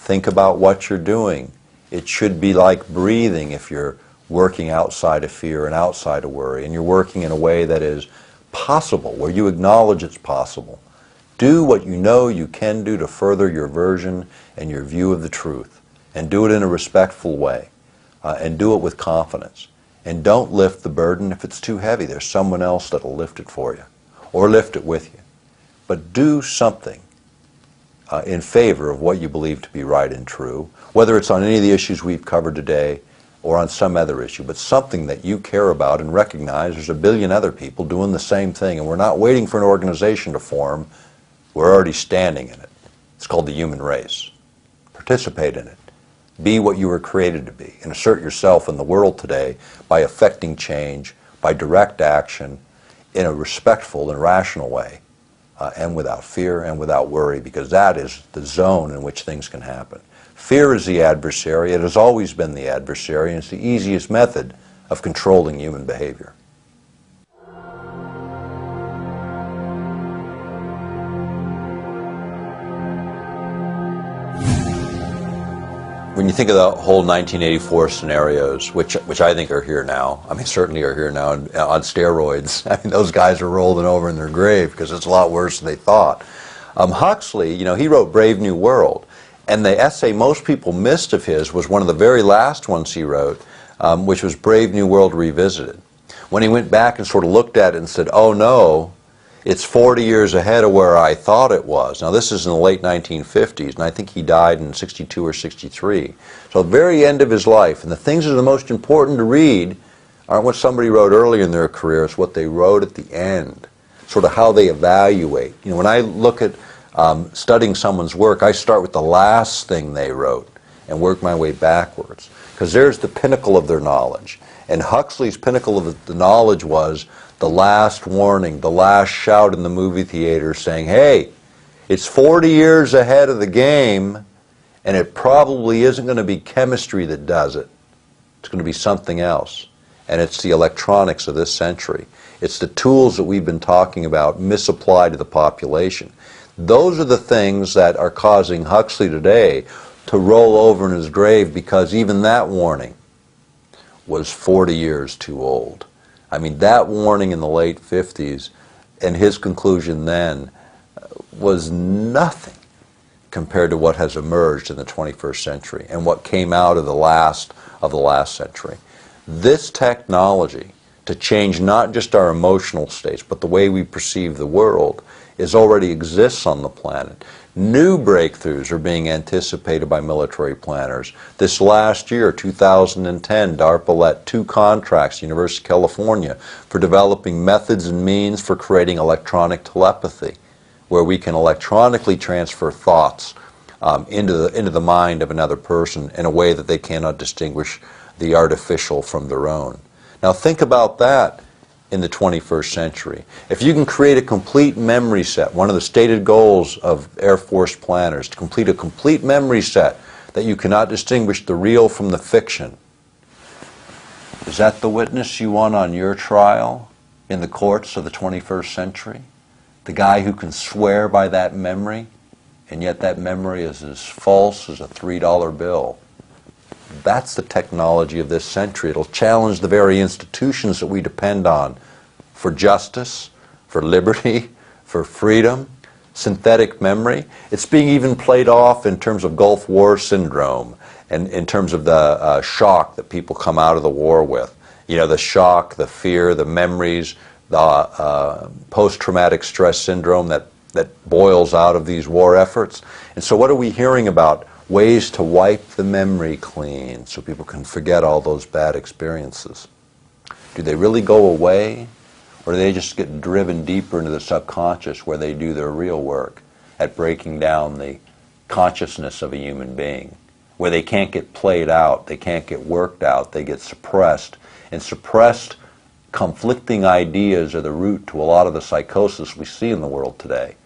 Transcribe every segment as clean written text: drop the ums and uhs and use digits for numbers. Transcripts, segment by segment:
Think about what you're doing. It should be like breathing if you're working outside of fear and outside of worry, and you're working in a way that is possible, where you acknowledge it's possible. Do what you know you can do to further your version and your view of the truth, and do it in a respectful way, and do it with confidence. And don't lift the burden if it's too heavy. There's someone else that'll lift it for you, or lift it with you. But do something in favor of what you believe to be right and true, whether it's on any of the issues we've covered today or on some other issue, but something that you care about, and recognize there's a billion other people doing the same thing, and we're not waiting for an organization to form. We're already standing in it. It's called the human race. Participate in it. Be what you were created to be, and assert yourself in the world today by affecting change, by direct action, in a respectful and rational way, and without fear and without worry, because that is the zone in which things can happen. Fear is the adversary. It has always been the adversary, and it's the easiest method of controlling human behavior. When you think of the whole 1984 scenarios, which I think are here now, I mean certainly are here now on steroids. I mean those guys are rolling over in their grave because it's a lot worse than they thought. Huxley, you know, he wrote Brave New World, and the essay most people missed of his was one of the very last ones he wrote, which was Brave New World Revisited. When he went back and sort of looked at it and said, oh no, it's 40 years ahead of where I thought it was. Now this is in the late 1950s, and I think he died in 62 or 63. So the very end of his life, and the things that are the most important to read aren't what somebody wrote early in their career, it's what they wrote at the end, sort of how they evaluate. You know, when I look at studying someone's work, I start with the last thing they wrote and work my way backwards, because there's the pinnacle of their knowledge. And Huxley's pinnacle of the knowledge was the last warning, the last shout in the movie theater saying, hey, it's 40 years ahead of the game, and it probably isn't going to be chemistry that does it. It's going to be something else. And it's the electronics of this century. It's the tools that we've been talking about misapplied to the population. Those are the things that are causing Huxley today to roll over in his grave, because even that warning was 40 years too old. I mean, that warning in the late 50s and his conclusion then was nothing compared to what has emerged in the 21st century and what came out of the last century. This technology to change not just our emotional states, but the way we perceive the world, already exists on the planet. New breakthroughs are being anticipated by military planners. This last year, 2010, DARPA let 2 contracts, University of California, for developing methods and means for creating electronic telepathy, where we can electronically transfer thoughts into the mind of another person in a way that they cannot distinguish the artificial from their own. Now think about that in the 21st century. If you can create a complete memory set, one of the stated goals of Air Force planners, to complete a complete memory set that you cannot distinguish the real from the fiction, is that the witness you want on your trial in the courts of the 21st century? The guy who can swear by that memory, and yet that memory is as false as a $3 bill. That's the technology of this century. It'll challenge the very institutions that we depend on for justice, for liberty, for freedom. Synthetic memory. It's being even played off in terms of Gulf War syndrome and in terms of the shock that people come out of the war with. You know, the shock, the fear, the memories, the post-traumatic stress syndrome that boils out of these war efforts. And so what are we hearing about? Ways to wipe the memory clean so people can forget all those bad experiences. Do they really go away, or do they just get driven deeper into the subconscious where they do their real work at breaking down the consciousness of a human being, where they can't get played out, they can't get worked out, they get suppressed, and suppressed conflicting ideas are the root to a lot of the psychosis we see in the world today.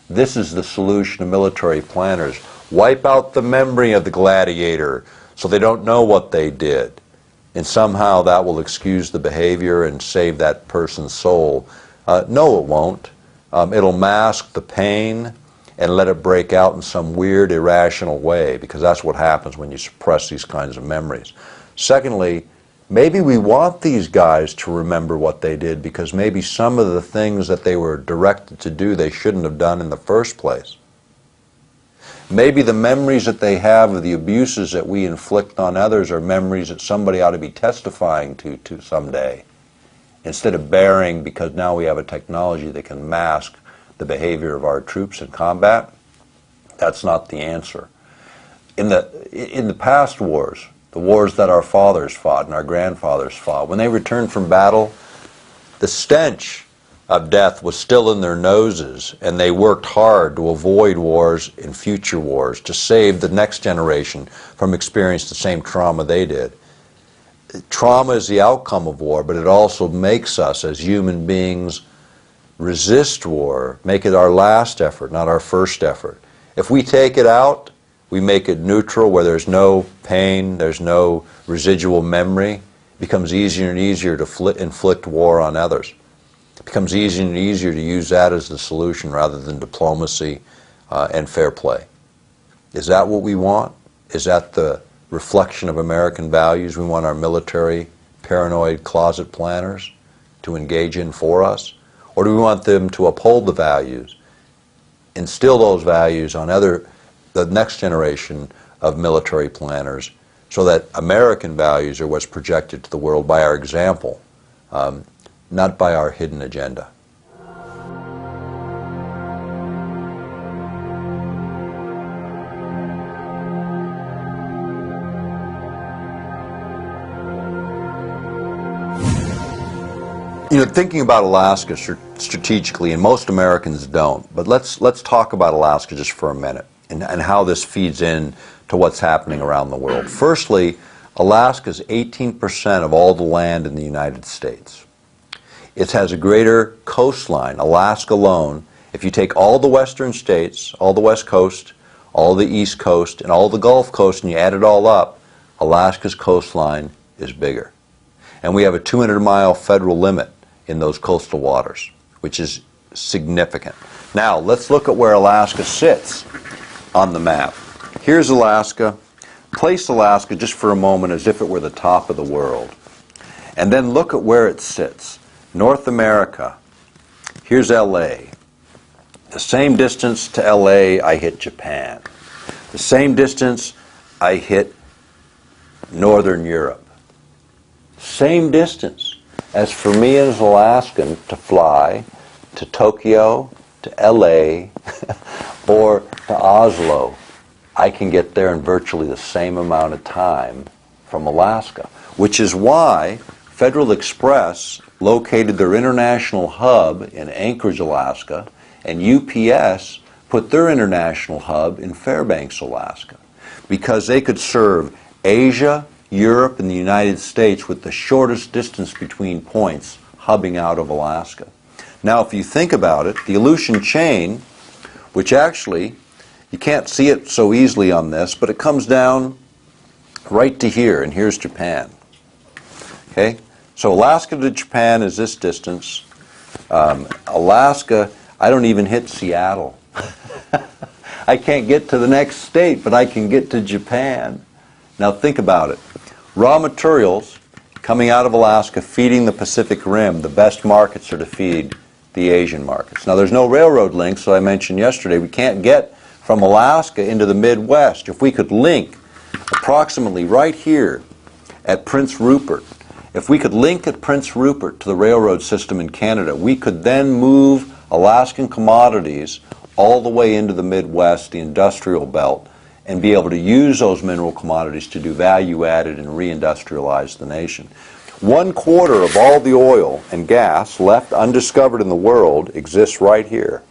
This is the solution of military planners. Wipe out the memory of the gladiator so they don't know what they did. And somehow that will excuse the behavior and save that person's soul. No, it won't. It'll mask the pain. and let it break out in some weird, irrational way, because that's what happens when you suppress these kinds of memories. Secondly, maybe we want these guys to remember what they did, because maybe some of the things that they were directed to do they shouldn't have done in the first place. Maybe the memories that they have of the abuses that we inflict on others are memories that somebody ought to be testifying to someday, instead of burying because now we have a technology that can mask the behavior of our troops in combat. That's not the answer. In the past wars, the wars that our fathers fought and our grandfathers fought, when they returned from battle, the stench of death was still in their noses, and they worked hard to avoid wars in future wars, to save the next generation from experiencing the same trauma they did. Trauma is the outcome of war, but it also makes us as human beings resist war, make it our last effort, not our first effort. If we take it out, we make it neutral, where there's no pain, there's no residual memory. It becomes easier and easier to inflict war on others. It becomes easier and easier to use that as the solution rather than diplomacy and fair play. Is that what we want? Is that the reflection of American values we want our military, paranoid closet planners to engage in for us? Or do we want them to uphold the values, instill those values on the next generation of military planners, so that American values are what's projected to the world by our example, not by our hidden agenda? You know, thinking about Alaska strategically, and most Americans don't, but let's talk about Alaska just for a minute, and how this feeds in to what's happening around the world. Firstly, Alaska is 18% of all the land in the United States. It has a greater coastline, Alaska alone. If you take all the western states, all the west coast, all the east coast, and all the Gulf Coast, and you add it all up, Alaska's coastline is bigger. And we have a 200-mile federal limit in those coastal waters, which is significant. Now, let's look at where Alaska sits on the map. Here's Alaska. Place Alaska just for a moment as if it were the top of the world. And then look at where it sits. North America. Here's LA. The same distance to LA, I hit Japan. The same distance, I hit Northern Europe. Same distance as for me as an Alaskan to fly to Tokyo, to LA, or to Oslo. I can get there in virtually the same amount of time from Alaska, which is why Federal Express located their international hub in Anchorage, Alaska, and UPS put their international hub in Fairbanks, Alaska, because they could serve Asia, Europe, and the United States with the shortest distance between points, hubbing out of Alaska. Now, if you think about it, the Aleutian chain, which actually, you can't see it so easily on this, but it comes down right to here, and here's Japan. Okay? So Alaska to Japan is this distance. Alaska, I don't even hit Seattle. I can't get to the next state, but I can get to Japan. Now think about it. Raw materials coming out of Alaska, feeding the Pacific Rim. The best markets are to feed the Asian markets. Now there's no railroad links, so I mentioned yesterday, we can't get from Alaska into the Midwest. If we could link approximately right here at Prince Rupert, if we could link at Prince Rupert to the railroad system in Canada, we could then move Alaskan commodities all the way into the Midwest, the industrial belt, and be able to use those mineral commodities to do value-added and reindustrialize the nation. 1/4 of all the oil and gas left undiscovered in the world exists right here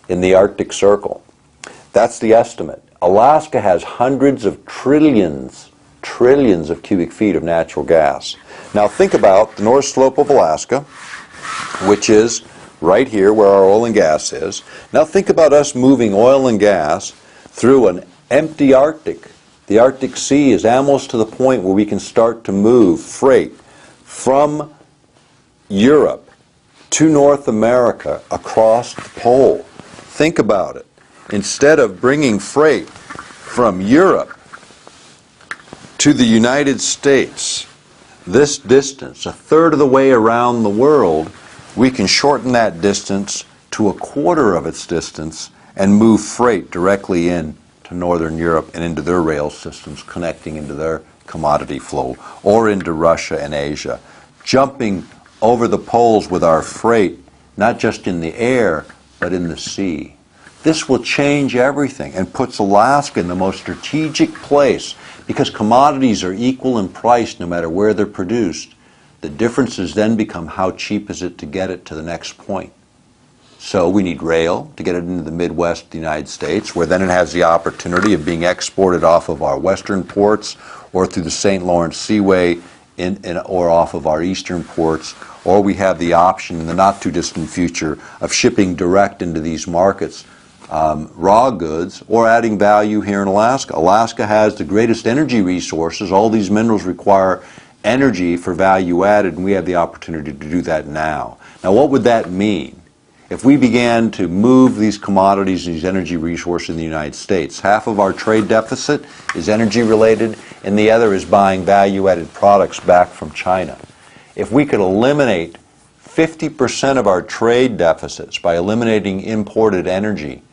in the Arctic Circle. That's the estimate. Alaska has hundreds of trillions of cubic feet of natural gas. Now think about the North Slope of Alaska, which is right here where our oil and gas is. Now think about us moving oil and gas through an empty Arctic. The Arctic Sea is almost to the point where we can start to move freight from Europe to North America across the pole. Think about it. instead of bringing freight from Europe to the United States, this distance, a third of the way around the world, we can shorten that distance to a quarter of its distance and move freight directly in to Northern Europe and into their rail systems, connecting into their commodity flow, or into Russia and Asia. Jumping over the poles with our freight, not just in the air, but in the sea. This will change everything and puts Alaska in the most strategic place, because commodities are equal in price no matter where they're produced. The differences then become how cheap is it to get it to the next point. So we need rail to get it into the Midwest of the United States, where then it has the opportunity of being exported off of our western ports or through the St. Lawrence Seaway or off of our eastern ports, or we have the option in the not too distant future of shipping direct into these markets, raw goods, or adding value here in Alaska. Alaska has the greatest energy resources. All these minerals require energy for value added, and we have the opportunity to do that now. Now, what would that mean? If we began to move these commodities, these energy resources in the United States, half of our trade deficit is energy related and the other is buying value-added products back from China. If we could eliminate 50% of our trade deficits by eliminating imported energy,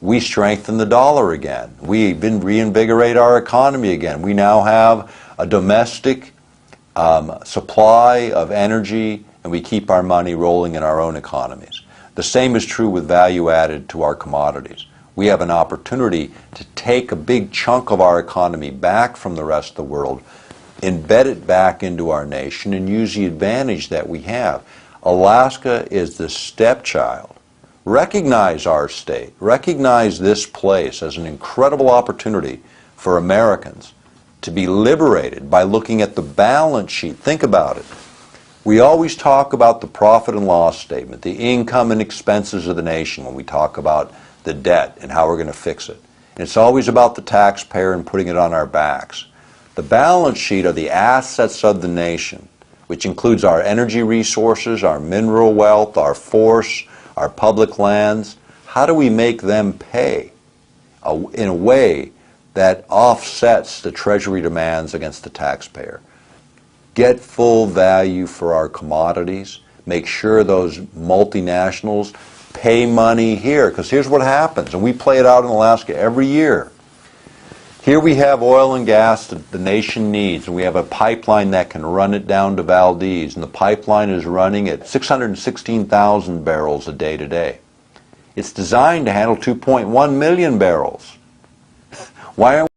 we strengthen the dollar again. We reinvigorate our economy again. We now have a domestic supply of energy, and we keep our money rolling in our own economies. The same is true with value added to our commodities. We have an opportunity to take a big chunk of our economy back from the rest of the world, embed it back into our nation, and use the advantage that we have. Alaska is the stepchild. Recognize our state. Recognize this place as an incredible opportunity for Americans to be liberated by looking at the balance sheet. Think about it. We always talk about the profit and loss statement, the income and expenses of the nation when we talk about the debt and how we're going to fix it. And it's always about the taxpayer and putting it on our backs. The balance sheet are the assets of the nation, which includes our energy resources, our mineral wealth, our force, our public lands. How do we make them pay in a way that offsets the Treasury demands against the taxpayer? Get full value for our commodities. Make sure those multinationals pay money here, because here's what happens, and we play it out in Alaska every year. Here we have oil and gas that the nation needs, and we have a pipeline that can run it down to Valdez, and the pipeline is running at 616,000 barrels a day today. It's designed to handle 2.1 million barrels. Why aren't